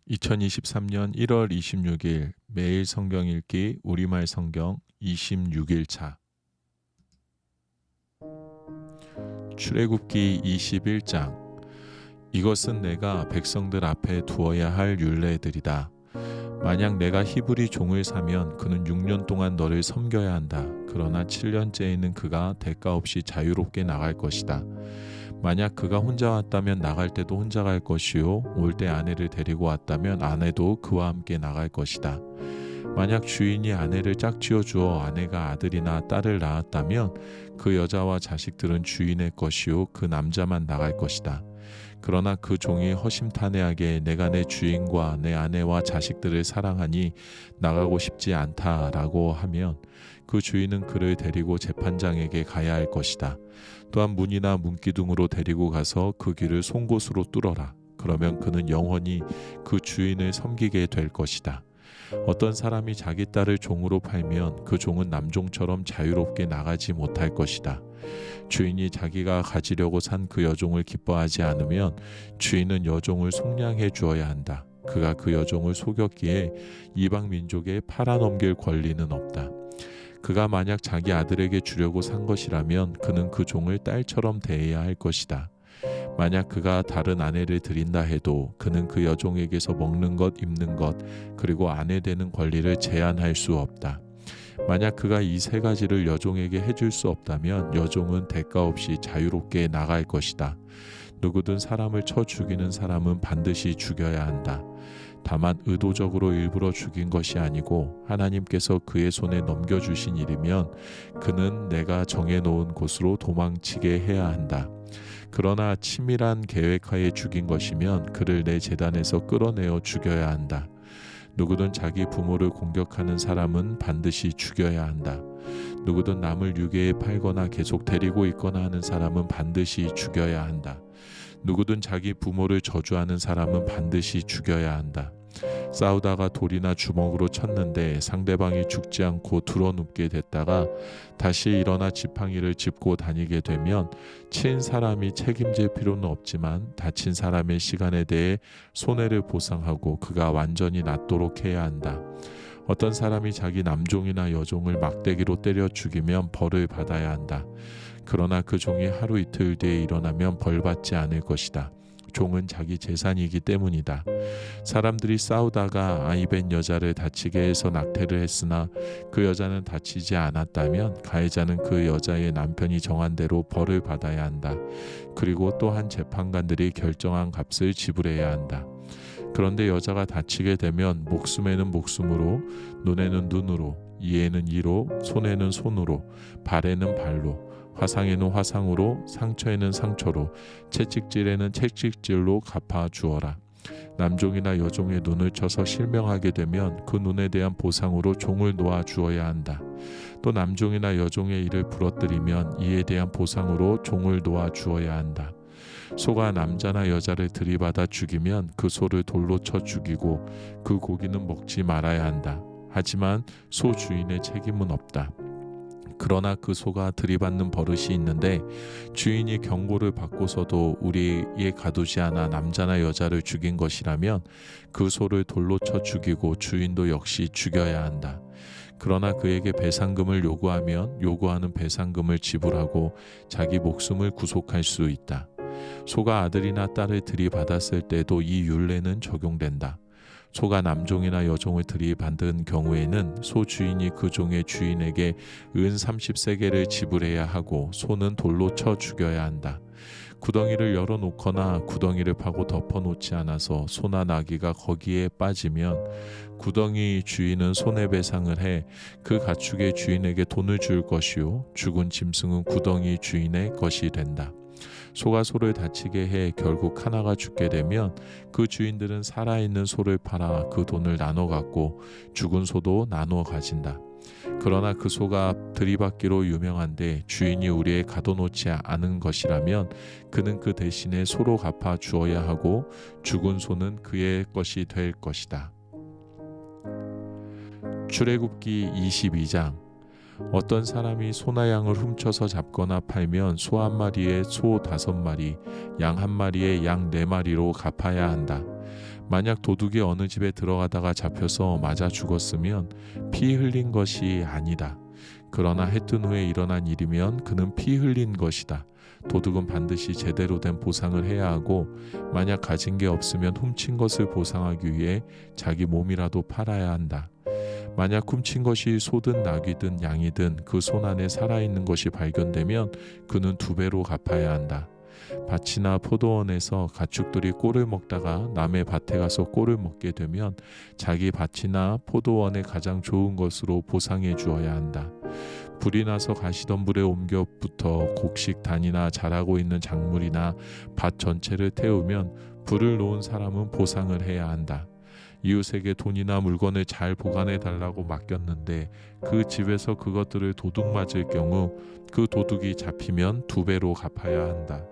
2023년 1월 26일 매일 성경 읽기 우리말 성경 26일차 출애굽기 21장. 이것은 내가 백성들 앞에 두어야 할 율례들이다. 만약 내가 히브리 종을 사면 그는 6년 동안 너를 섬겨야 한다. 그러나 7년째에는 그가 대가 없이 자유롭게 나갈 것이다. 만약 그가 혼자 왔다면 나갈 때도 혼자 갈 것이요, 올 때 아내를 데리고 왔다면 아내도 그와 함께 나갈 것이다. 만약 주인이 아내를 짝지어 주어 아내가 아들이나 딸을 낳았다면 그 여자와 자식들은 주인의 것이요, 그 남자만 나갈 것이다. 그러나 그 종이 허심탄회하게 내가 내 주인과 내 아내와 자식들을 사랑하니 나가고 싶지 않다라고 하면 그 주인은 그를 데리고 재판장에게 가야 할 것이다. 또한 문이나 문기둥으로 데리고 가서 그 귀를 송곳으로 뚫어라. 그러면 그는 영원히 그 주인을 섬기게 될 것이다. 어떤 사람이 자기 딸을 종으로 팔면 그 종은 남종처럼 자유롭게 나가지 못할 것이다. 주인이 자기가 가지려고 산 그 여종을 기뻐하지 않으면 주인은 여종을 속량해 주어야 한다. 그가 그 여종을 속였기에 이방 민족에 팔아넘길 권리는 없다. 그가 만약 자기 아들에게 주려고 산 것이라면 그는 그 종을 딸처럼 대해야 할 것이다. 만약 그가 다른 아내를 드린다 해도 그는 그 여종에게서 먹는 것, 입는 것, 그리고 아내 되는 권리를 제한할 수 없다. 만약 그가 이 세 가지를 여종에게 해줄 수 없다면 여종은 대가 없이 자유롭게 나갈 것이다. 누구든 사람을 쳐 죽이는 사람은 반드시 죽여야 한다. 다만 의도적으로 일부러 죽인 것이 아니고 하나님께서 그의 손에 넘겨주신 일이면 그는 내가 정해놓은 곳으로 도망치게 해야 한다. 그러나 치밀한 계획하에 죽인 것이면 그를 내 제단에서 끌어내어 죽여야 한다. 누구든 자기 부모를 공격하는 사람은 반드시 죽여야 한다. 누구든 남을 유괴에 팔거나 계속 데리고 있거나 하는 사람은 반드시 죽여야 한다. 누구든 자기 부모를 저주하는 사람은 반드시 죽여야 한다. 싸우다가 돌이나 주먹으로 쳤는데 상대방이 죽지 않고 드러눕게 됐다가 다시 일어나 지팡이를 짚고 다니게 되면 친 사람이 책임질 필요는 없지만 다친 사람의 시간에 대해 손해를 보상하고 그가 완전히 낫도록 해야 한다. 어떤 사람이 자기 남종이나 여종을 막대기로 때려 죽이면 벌을 받아야 한다. 그러나 그 종이 하루 이틀 뒤에 일어나면 벌받지 않을 것이다. 종은 자기 재산이기 때문이다. 사람들이 싸우다가 아이벤 여자를 다치게 해서 낙태를 했으나 그 여자는 다치지 않았다면 가해자는 그 여자의 남편이 정한 대로 벌을 받아야 한다. 그리고 또한 재판관들이 결정한 값을 지불해야 한다. 그런데 여자가 다치게 되면 목숨에는 목숨으로, 눈에는 눈으로, 이에는 이로, 손에는 손으로, 발에는 발로, 화상에는 화상으로, 상처에는 상처로, 채찍질에는 채찍질로 갚아 주어라. 남종이나 여종의 눈을 쳐서 실명하게 되면 그 눈에 대한 보상으로 종을 놓아 주어야 한다. 또 남종이나 여종의 일을 부러뜨리면 이에 대한 보상으로 종을 놓아 주어야 한다. 소가 남자나 여자를 들이받아 죽이면 그 소를 돌로 쳐 죽이고 그 고기는 먹지 말아야 한다. 하지만 소 주인의 책임은 없다. 그러나 그 소가 들이받는 버릇이 있는데 주인이 경고를 받고서도 우리에 가두지 않아 남자나 여자를 죽인 것이라면 그 소를 돌로 쳐 죽이고 주인도 역시 죽여야 한다. 그러나 그에게 배상금을 요구하면 요구하는 배상금을 지불하고 자기 목숨을 구속할 수 있다. 소가 아들이나 딸을 들이받았을 때도 이 율례는 적용된다. 소가 남종이나 여종을 들이받은 경우에는 소 주인이 그 종의 주인에게 은 30세겔을 지불해야 하고 소는 돌로 쳐 죽여야 한다. 구덩이를 열어놓거나 구덩이를 파고 덮어놓지 않아서 소나 나귀가 거기에 빠지면 구덩이 주인은 손해배상을 해 그 가축의 주인에게 돈을 줄 것이요, 죽은 짐승은 구덩이 주인의 것이 된다. 소가 소를 다치게 해 결국 하나가 죽게 되면 그 주인들은 살아있는 소를 팔아 그 돈을 나눠 갖고 죽은 소도 나누어 가진다. 그러나 그 소가 들이받기로 유명한데 주인이 우리에 가둬놓지 않은 것이라면 그는 그 대신에 소로 갚아 주어야 하고 죽은 소는 그의 것이 될 것이다. 출애굽기 22장. 어떤 사람이 소나 양을 훔쳐서 잡거나 팔면 소 한 마리에 소 5마리, 양 한 마리에 양 4마리로 갚아야 한다. 만약 도둑이 어느 집에 들어가다가 잡혀서 맞아 죽었으면 피 흘린 것이 아니다. 그러나 해 뜬 후에 일어난 일이면 그는 피 흘린 것이다. 도둑은 반드시 제대로 된 보상을 해야 하고, 만약 가진 게 없으면 훔친 것을 보상하기 위해 자기 몸이라도 팔아야 한다. 만약 훔친 것이 소든 낙이든 양이든 그 손 안에 살아있는 것이 발견되면 그는 2배로 갚아야 한다. 밭이나 포도원에서 가축들이 꼴을 먹다가 남의 밭에 가서 꼴을 먹게 되면 자기 밭이나 포도원의 가장 좋은 것으로 보상해 주어야 한다. 불이 나서 가시덤불에 옮겨 붙어 곡식단이나 자라고 있는 작물이나 밭 전체를 태우면 불을 놓은 사람은 보상을 해야 한다. 이웃에게 돈이나 물건을 잘 보관해 달라고 맡겼는데 그 집에서 그것들을 도둑 맞을 경우 그 도둑이 잡히면 2배로 갚아야 한다.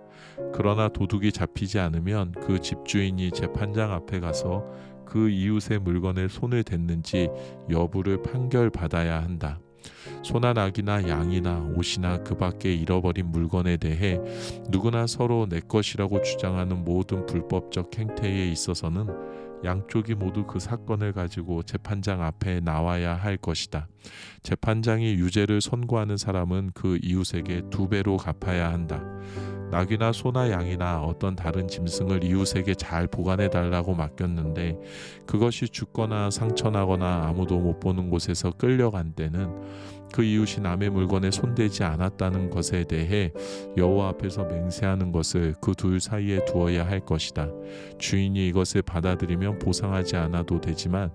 그러나 도둑이 잡히지 않으면 그 집주인이 재판장 앞에 가서 그 이웃의 물건에 손을 댔는지 여부를 판결받아야 한다. 소나 낙이나 양이나 옷이나 그 밖에 잃어버린 물건에 대해 누구나 서로 내 것이라고 주장하는 모든 불법적 행태에 있어서는 양쪽이 모두 그 사건을 가지고 재판장 앞에 나와야 할 것이다. 재판장이 유죄를 선고하는 사람은 그 이웃에게 2배로 갚아야 한다. 낙이나 소나 양이나 어떤 다른 짐승을 이웃에게 잘 보관해 달라고 맡겼는데 그것이 죽거나 상처나거나 아무도 못 보는 곳에서 끌려간 때는 그 이웃이 남의 물건에 손대지 않았다는 것에 대해 여호와 앞에서 맹세하는 것을 그 둘 사이에 두어야 할 것이다. 주인이 이것을 받아들이면 보상하지 않아도 되지만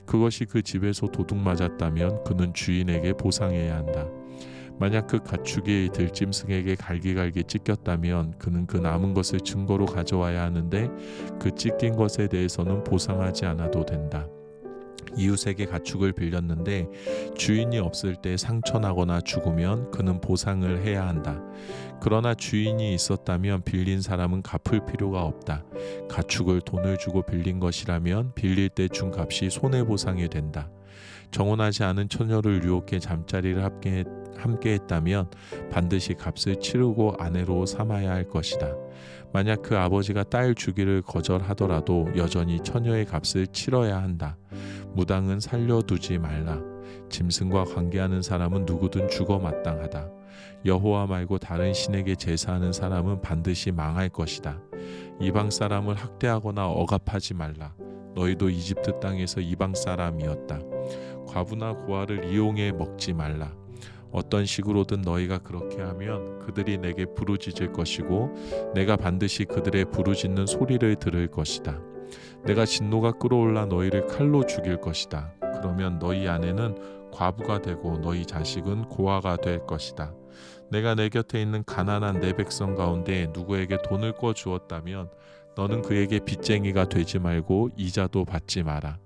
그것이 그 집에서 도둑 맞았다면 그는 주인에게 보상해야 한다. 만약 그 가축이 들짐승에게 갈기갈기 찢겼다면 그는 그 남은 것을 증거로 가져와야 하는데 그 찢긴 것에 대해서는 보상하지 않아도 된다. 이웃에게 가축을 빌렸는데 주인이 없을 때 상처나거나 죽으면 그는 보상을 해야 한다. 그러나 주인이 있었다면 빌린 사람은 갚을 필요가 없다. 가축을 돈을 주고 빌린 것이라면 빌릴 때 준 값이 손해보상이 된다. 정혼하지 않은 처녀를 유혹해 잠자리를 함께 했다면 반드시 값을 치르고 아내로 삼아야 할 것이다. 만약 그 아버지가 딸 주기를 거절하더라도 여전히 처녀의 값을 치러야 한다. 무당은 살려두지 말라. 짐승과 관계하는 사람은 누구든 죽어 마땅하다. 여호와 말고 다른 신에게 제사하는 사람은 반드시 망할 것이다. 이방 사람을 학대하거나 억압하지 말라. 너희도 이집트 땅에서 이방 사람이었다. 과부나 고아를 이용해 먹지 말라. 어떤 식으로든 너희가 그렇게 하면 그들이 내게 부르짖을 것이고 내가 반드시 그들의 부르짖는 소리를 들을 것이다. 내가 진노가 끓어올라 너희를 칼로 죽일 것이다. 그러면 너희 아내는 과부가 되고 너희 자식은 고아가 될 것이다. 내가 내 곁에 있는 가난한 내 백성 가운데 누구에게 돈을 꿔 주었다면 너는 그에게 빚쟁이가 되지 말고 이자도 받지 마라.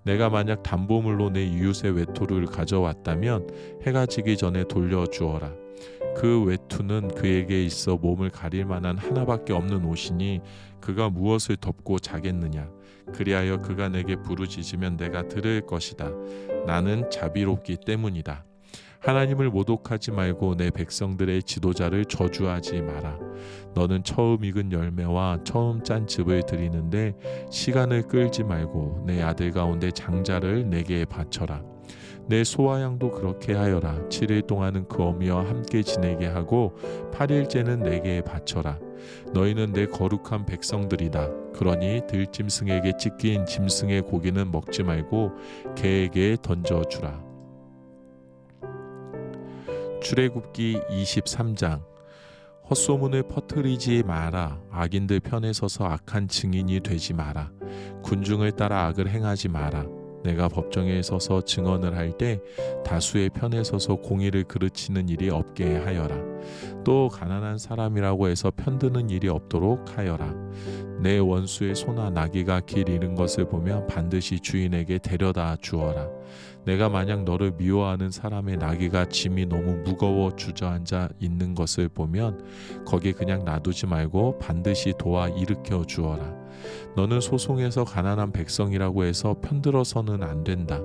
내가 만약 담보물로 내 이웃의 외투를 가져왔다면 해가 지기 전에 돌려주어라. 그 외투는 그에게 있어 몸을 가릴 만한 하나밖에 없는 옷이니 그가 무엇을 덮고 자겠느냐. 그리하여 그가 내게 부르짖으면 내가 들을 것이다. 나는 자비롭기 때문이다. 하나님을 모독하지 말고 내 백성들의 지도자를 저주하지 마라. 너는 처음 익은 열매와 처음 짠 즙을 드리는데 시간을 끌지 말고 내 아들 가운데 장자를 내게 바쳐라. 내 소와 양도 그렇게 하여라. 7일 동안은 그 어미와 함께 지내게 하고 8일째는 내게 바쳐라. 너희는 내 거룩한 백성들이다. 그러니 들짐승에게 찢긴 짐승의 고기는 먹지 말고 개에게 던져주라. 출애굽기 23장. 헛소문을 퍼뜨리지 마라. 악인들 편에 서서 악한 증인이 되지 마라. 군중을 따라 악을 행하지 마라. 내가 법정에 서서 증언을 할 때 다수의 편에 서서 공의를 그르치는 일이 없게 하여라. 또 가난한 사람이라고 해서 편드는 일이 없도록 하여라. 내 원수의 소나 나귀가 길 잃은 것을 보면 반드시 주인에게 데려다 주어라. 내가 만약 너를 미워하는 사람의 나귀가 짐이 너무 무거워 주저앉아 있는 것을 보면 거기 그냥 놔두지 말고 반드시 도와 일으켜 주어라. 너는 소송에서 가난한 백성이라고 해서 편들어서는 안 된다.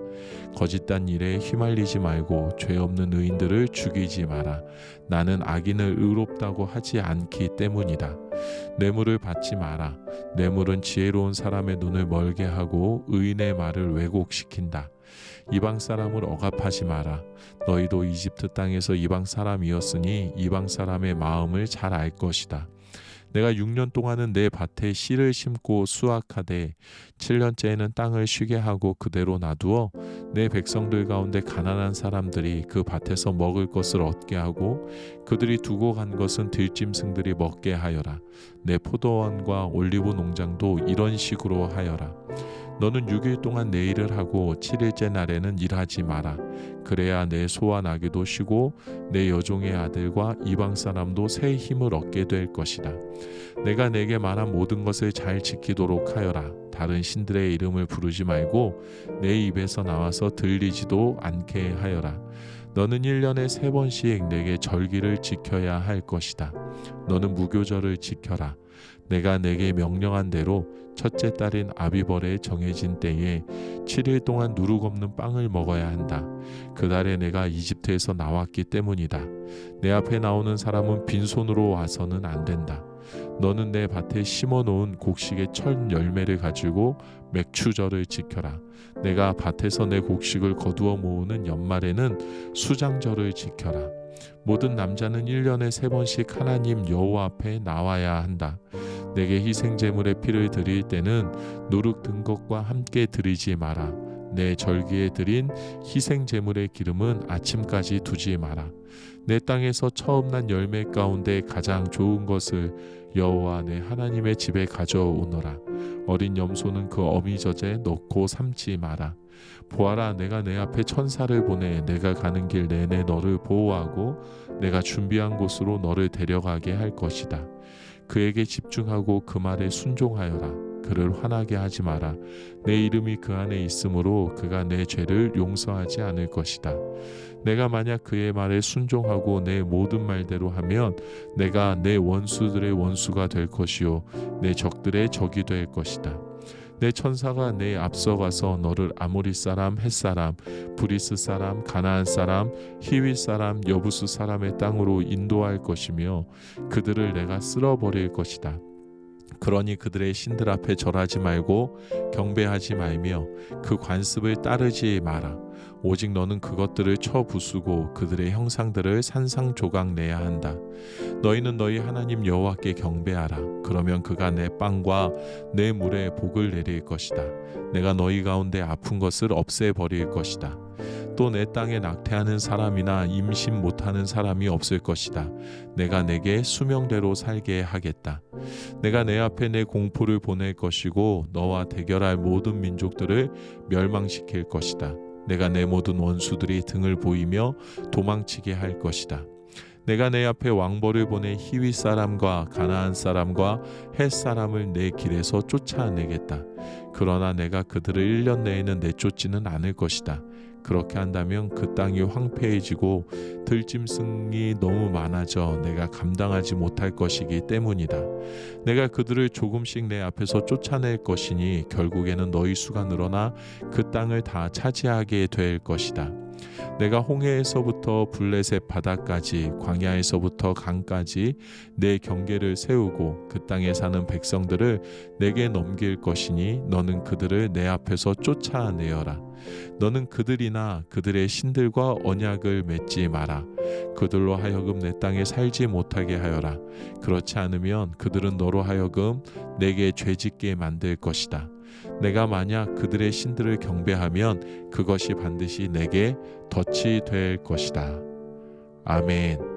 거짓된 일에 휘말리지 말고 죄 없는 의인들을 죽이지 마라. 나는 악인을 의롭다고 하지 않기 때문이다. 뇌물을 받지 마라. 뇌물은 지혜로운 사람의 눈을 멀게 하고 의인의 말을 왜곡시킨다. 이방 사람을 억압하지 마라. 너희도 이집트 땅에서 이방 사람이었으니 이방 사람의 마음을 잘 알 것이다. 내가 6년 동안은 내 밭에 씨를 심고 수확하되 7년째에는 땅을 쉬게 하고 그대로 놔두어 내 백성들 가운데 가난한 사람들이 그 밭에서 먹을 것을 얻게 하고 그들이 두고 간 것은 들짐승들이 먹게 하여라. 내 포도원과 올리브 농장도 이런 식으로 하여라. 너는 6일 동안 내 일을 하고 7일째 날에는 일하지 마라. 그래야 내 소와 나귀도 쉬고 내 여종의 아들과 이방 사람도 새 힘을 얻게 될 것이다. 내가 내게 말한 모든 것을 잘 지키도록 하여라. 다른 신들의 이름을 부르지 말고 내 입에서 나와서 들리지도 않게 하여라. 너는 1년에 3번씩 내게 절기를 지켜야 할 것이다. 너는 무교절을 지켜라. 내가 내게 명령한 대로 첫째 달인 아비벌에 정해진 때에 7일 동안 누룩 없는 빵을 먹어야 한다. 그 달에 내가 이집트에서 나왔기 때문이다. 내 앞에 나오는 사람은 빈손으로 와서는 안 된다. 너는 내 밭에 심어놓은 곡식의 첫 열매를 가지고 맥추절을 지켜라. 내가 밭에서 내 곡식을 거두어 모으는 연말에는 수장절을 지켜라. 모든 남자는 1년에 3번씩 하나님 여호와 앞에 나와야 한다. 내게 희생제물의 피를 드릴 때는 누룩 든 것과 함께 드리지 마라. 내 절기에 드린 희생제물의 기름은 아침까지 두지 마라. 내 땅에서 처음 난 열매 가운데 가장 좋은 것을 여호와 내 하나님의 집에 가져오너라. 어린 염소는 그 어미젖에 넣고 삶지 마라. 보아라, 내가 내 앞에 천사를 보내 내가 가는 길 내내 너를 보호하고 내가 준비한 곳으로 너를 데려가게 할 것이다. 그에게 집중하고 그 말에 순종하여라. 그를 화나게 하지 마라. 내 이름이 그 안에 있으므로 그가 내 죄를 용서하지 않을 것이다. 내가 만약 그의 말에 순종하고 내 모든 말대로 하면 내가 내 원수들의 원수가 될 것이요 내 적들의 적이 될 것이다. 내 천사가 내 앞서가서 너를 아모리 사람, 헷 사람, 브리스 사람, 가나안 사람, 히윗 사람, 여부스 사람의 땅으로 인도할 것이며 그들을 내가 쓸어버릴 것이다. 그러니 그들의 신들 앞에 절하지 말고 경배하지 말며 그 관습을 따르지 마라. 오직 너는 그것들을 쳐 부수고 그들의 형상들을 산상조각 내야 한다. 너희는 너희 하나님 여호와께 경배하라. 그러면 그가 내 빵과 내 물에 복을 내릴 것이다. 내가 너희 가운데 아픈 것을 없애버릴 것이다. 또 내 땅에 낙태하는 사람이나 임신 못하는 사람이 없을 것이다. 내가 내게 수명대로 살게 하겠다. 내가 내 앞에 내 공포를 보낼 것이고 너와 대결할 모든 민족들을 멸망시킬 것이다. 내가 내 모든 원수들이 등을 보이며 도망치게 할 것이다. 내가 내 앞에 왕벌을 보내 히윗 사람과 가나안 사람과 헷 사람을 내 길에서 쫓아내겠다. 그러나 내가 그들을 1년 내에는 내쫓지는 않을 것이다. 그렇게 한다면 그 땅이 황폐해지고 들짐승이 너무 많아져 내가 감당하지 못할 것이기 때문이다. 내가 그들을 조금씩 내 앞에서 쫓아낼 것이니 결국에는 너희 수가 늘어나 그 땅을 다 차지하게 될 것이다. 내가 홍해에서부터 블레셋 바다까지 광야에서부터 강까지 내 경계를 세우고 그 땅에 사는 백성들을 내게 넘길 것이니 너는 그들을 내 앞에서 쫓아내어라. 너는 그들이나 그들의 신들과 언약을 맺지 마라. 그들로 하여금 내 땅에 살지 못하게 하여라. 그렇지 않으면 그들은 너로 하여금 내게 죄짓게 만들 것이다. 내가 만약 그들의 신들을 경배하면 그것이 반드시 내게 덫이 될 것이다. 아멘.